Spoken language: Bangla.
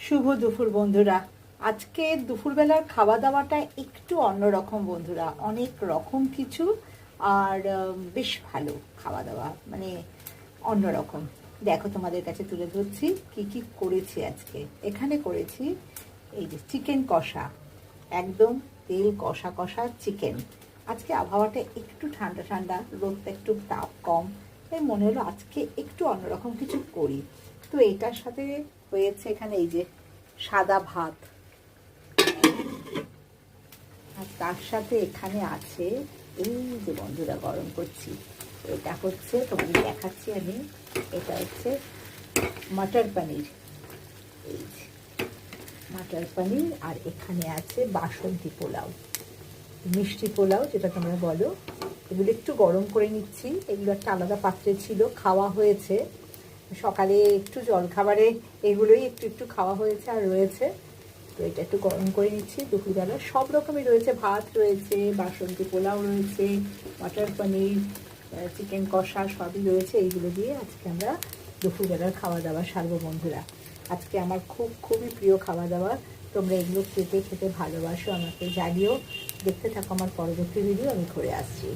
শুভ দুপুর বন্ধুরা। আজকে দুপুরবেলার খাওয়া দাওয়াটা একটু অন্যরকম বন্ধুরা, অনেক রকম কিছু আর বেশ ভালো খাওয়া দাওয়া, মানে অন্যরকম। দেখো তোমাদের কাছে তুলে ধরছি কি কি করেছি আজকে। এখানে করেছি এই যে চিকেন কষা, একদম তেল কষা কষা চিকেন। আজকে আবহাওয়াটা একটু ঠান্ডা ঠান্ডা, রোদটা একটু তাপ কম, তাই মনে হলো আজকে একটু অন্যরকম কিছু করি। তো এটার সাথে হয়েছে এখানে এই যে সাদা ভাত, আর তার সাথে এখানে আছে এই যে বন্ধুরা গরম করছি, এটা হচ্ছে তোমাদের দেখাচ্ছি আমি, এটা হচ্ছে মটর পনির, এই যে মটর পনির। আর এখানে আছে বাসন্তী পোলাও, মিষ্টি পোলাও যেটা তোমরা বলো। এগুলো একটু গরম করে নিচ্ছি, এগুলো একটা আলাদা পাত্রে ছিল, খাওয়া হয়েছে সকালে, একটু জলখাবারে এগুলোই একটু একটু খাওয়া হয়েছে আর রয়েছে। তো এটা একটু গরম করে নিচ্ছি। দুপুরবেলা সব রকমই রয়েছে, ভাত রয়েছে, বাসন্তী পোলাও রয়েছে, মটর পনির, চিকেন কষা সবই রয়েছে। এইগুলো দিয়ে আজকে আমরা দুপুরবেলার খাওয়া দাওয়া সারবো বন্ধুরা। আজকে আমার খুবই প্রিয় খাওয়া দাওয়া। তোমরা এগুলো খেতে খেতে ভালোবাসো আমাকে জানিও। দেখতে থাকো আমার পরবর্তী ভিডিও আমি করে আসছি।